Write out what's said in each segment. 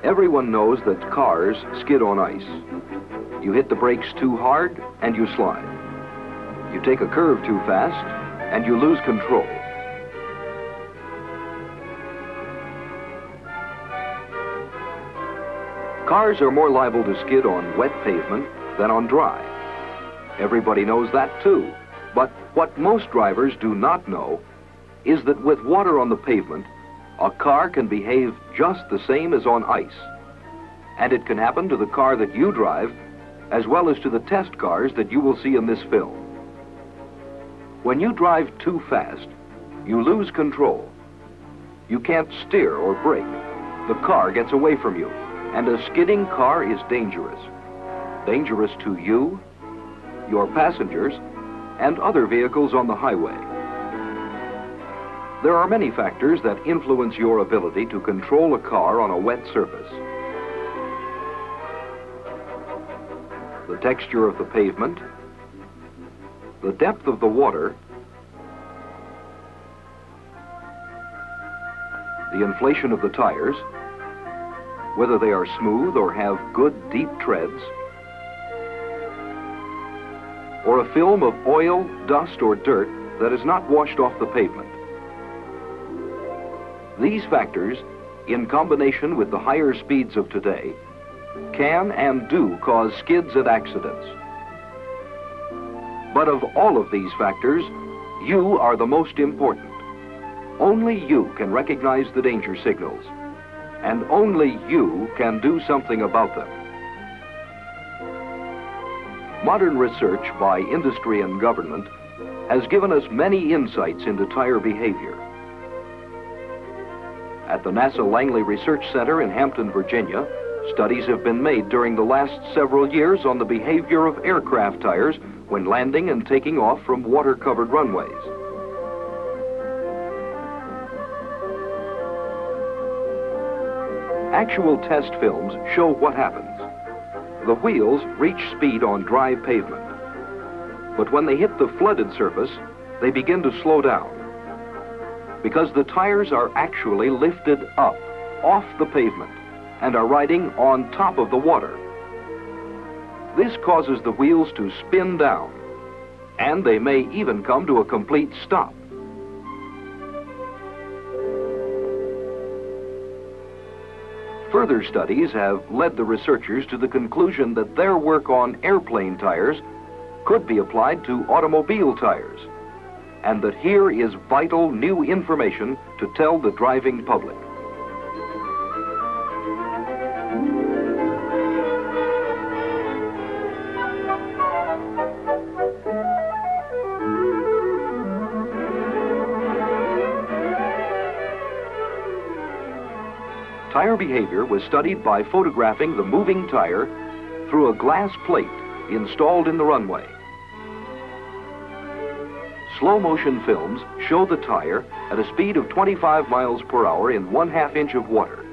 Everyone knows that cars skid on ice. You hit the brakes too hard and you slide. You take a curve too fast and you lose control. Cars are more liable to skid on wet pavement than on dry. Everybody knows that too. But what most drivers do not know is that with water on the pavement, a car can behave just the same as on ice. And it can happen to the car that you drive, as well as to the test cars that you will see in this film. When you drive too fast, you lose control. You can't steer or brake. The car gets away from you, and a skidding car is dangerous. Dangerous to you, your passengers, and other vehicles on the highway. There are many factors that influence your ability to control a car on a wet surface. The texture of the pavement, the depth of the water, the inflation of the tires, whether they are smooth or have good deep treads, or a film of oil, dust, or dirt that is not washed off the pavement. These factors, in combination with the higher speeds of today, can and do cause skids and accidents. But of all of these factors, you are the most important. Only you can recognize the danger signals, and only you can do something about them. Modern research by industry and government has given us many insights into tire behavior. At the NASA Langley Research Center in Hampton, Virginia, studies have been made during the last several years on the behavior of aircraft tires when landing and taking off from water-covered runways. Actual test films show what happens. The wheels reach speed on dry pavement, but when they hit the flooded surface, they begin to slow down, because the tires are actually lifted up off the pavement and are riding on top of the water. This causes the wheels to spin down, and they may even come to a complete stop. Further studies have led the researchers to the conclusion that their work on airplane tires could be applied to automobile tires, and that here is vital new information to tell the driving public. Tire behavior was studied by photographing the moving tire through a glass plate installed in the runway. Slow motion films show the tire at a speed of 25 miles per hour in 1/2 inch of water.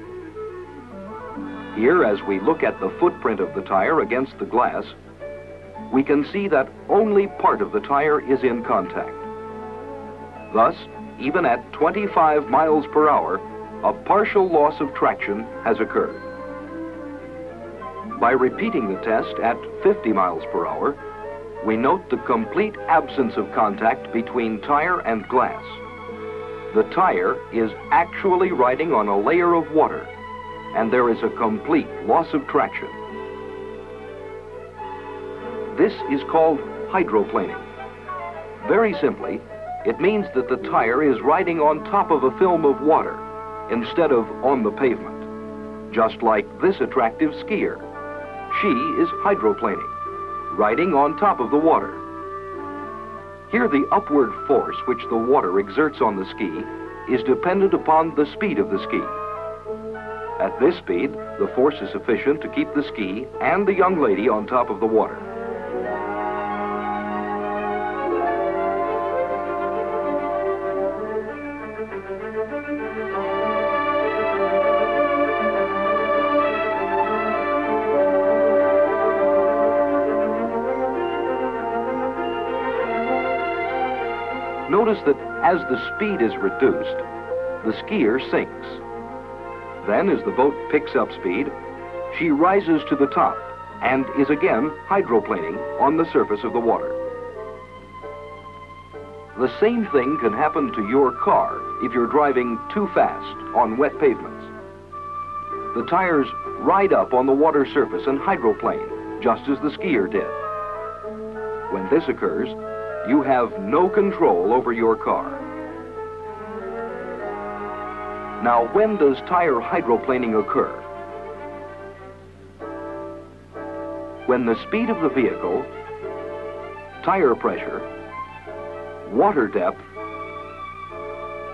Here, as we look at the footprint of the tire against the glass, we can see that only part of the tire is in contact. Thus, even at 25 miles per hour, a partial loss of traction has occurred. By repeating the test at 50 miles per hour, we note the complete absence of contact between tire and glass. The tire is actually riding on a layer of water, and there is a complete loss of traction. This is called hydroplaning. Very simply, it means that the tire is riding on top of a film of water instead of on the pavement, just like this attractive skier. She is hydroplaning, riding on top of the water. Here, the upward force which the water exerts on the ski is dependent upon the speed of the ski. At this speed, the force is sufficient to keep the ski and the young lady on top of the water. Notice that as the speed is reduced, the skier sinks. Then, as the boat picks up speed, she rises to the top and is again hydroplaning on the surface of the water. The same thing can happen to your car if you're driving too fast on wet pavements. The tires ride up on the water surface and hydroplane, just as the skier did. When this occurs, you have no control over your car. Now, when does tire hydroplaning occur? When the speed of the vehicle, tire pressure, water depth,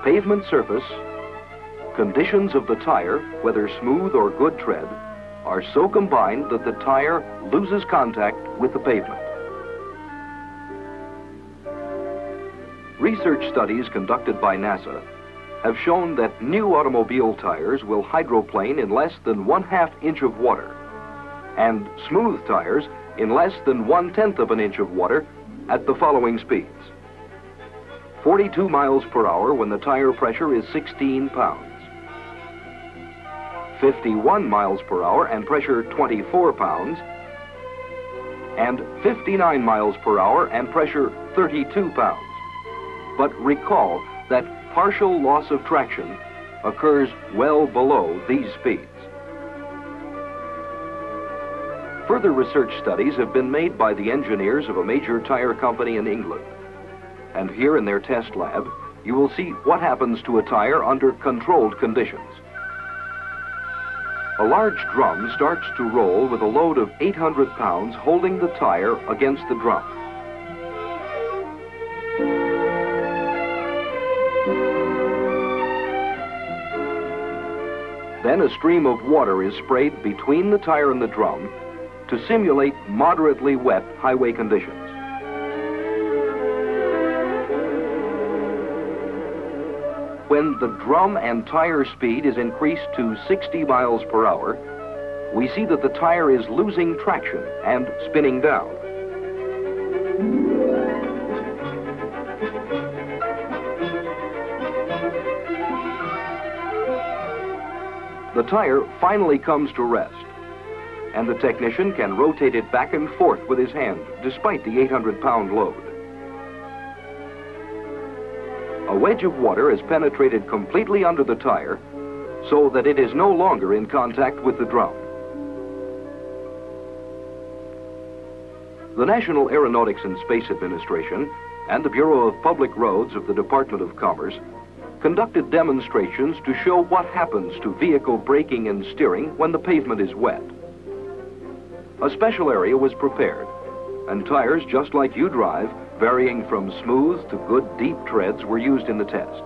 pavement surface, conditions of the tire, whether smooth or good tread, are so combined that the tire loses contact with the pavement. Research studies conducted by NASA have shown that new automobile tires will hydroplane in less than 1/2 inch of water, and smooth tires in less than 1/10 of an inch of water at the following speeds: 42 miles per hour when the tire pressure is 16 pounds, 51 miles per hour and pressure 24 pounds, and 59 miles per hour and pressure 32 pounds. But recall that partial loss of traction occurs well below these speeds. Further research studies have been made by the engineers of a major tire company in England. And here in their test lab, you will see what happens to a tire under controlled conditions. A large drum starts to roll with a load of 800 pounds holding the tire against the drum. Then a stream of water is sprayed between the tire and the drum to simulate moderately wet highway conditions. When the drum and tire speed is increased to 60 miles per hour, we see that the tire is losing traction and spinning down. The tire finally comes to rest, and the technician can rotate it back and forth with his hand despite the 800-pound load. A wedge of water has penetrated completely under the tire so that it is no longer in contact with the drum. The National Aeronautics and Space Administration and the Bureau of Public Roads of the Department of Commerce conducted demonstrations to show what happens to vehicle braking and steering when the pavement is wet. A special area was prepared, and tires just like you drive, varying from smooth to good deep treads, were used in the test.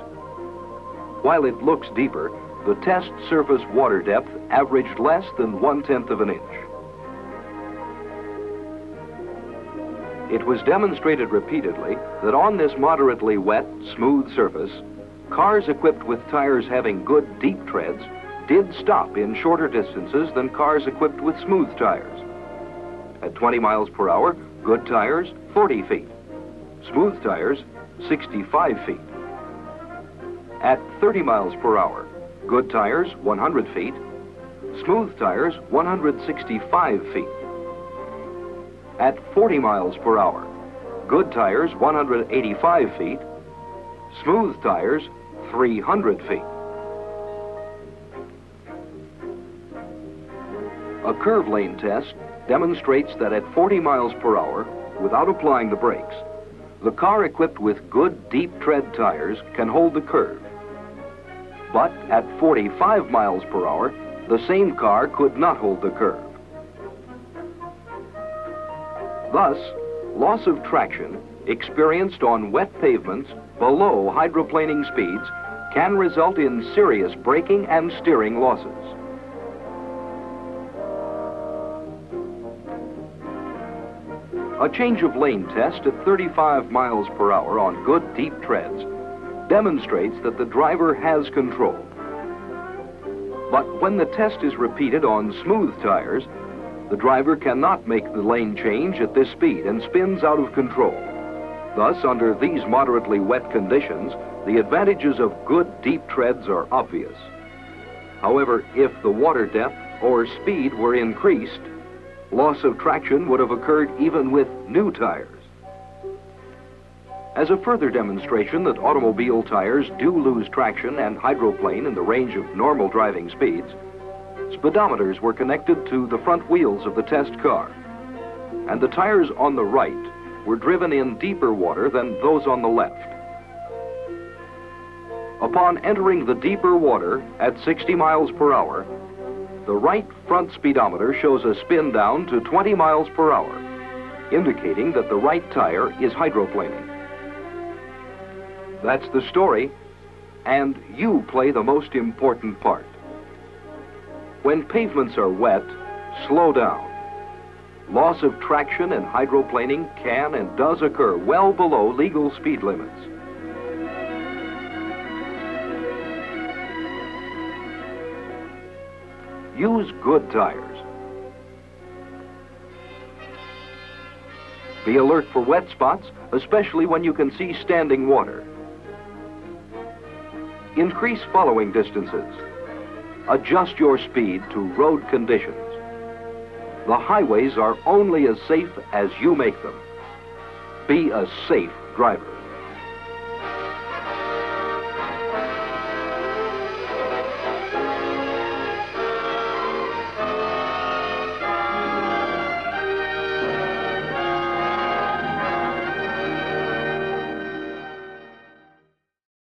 While it looks deeper, the test surface water depth averaged less than 1/10 of an inch. It was demonstrated repeatedly that on this moderately wet, smooth surface, cars equipped with tires having good deep treads did stop in shorter distances than cars equipped with smooth tires. At 20 miles per hour, good tires, 40 feet. Smooth tires, 65 feet. At 30 miles per hour, good tires, 100 feet. Smooth tires, 165 feet. At 40 miles per hour, good tires, 185 feet. Smooth tires, 300 feet. A curve lane test demonstrates that at 40 miles per hour, without applying the brakes, the car equipped with good deep tread tires can hold the curve. But at 45 miles per hour, the same car could not hold the curve. Thus, loss of traction experienced on wet pavements below hydroplaning speeds can result in serious braking and steering losses. A change of lane test at 35 miles per hour on good deep treads demonstrates that the driver has control. But when the test is repeated on smooth tires, the driver cannot make the lane change at this speed and spins out of control. Thus, under these moderately wet conditions, the advantages of good deep treads are obvious. However, if the water depth or speed were increased, loss of traction would have occurred even with new tires. As a further demonstration that automobile tires do lose traction and hydroplane in the range of normal driving speeds, speedometers were connected to the front wheels of the test car, and the tires on the right were driven in deeper water than those on the left. Upon entering the deeper water at 60 miles per hour, the right front speedometer shows a spin down to 20 miles per hour, indicating that the right tire is hydroplaning. That's the story, and you play the most important part. When pavements are wet, slow down. Loss of traction and hydroplaning can and does occur well below legal speed limits. Use good tires. Be alert for wet spots, especially when you can see standing water. Increase following distances. Adjust your speed to road conditions. The highways are only as safe as you make them. Be a safe driver.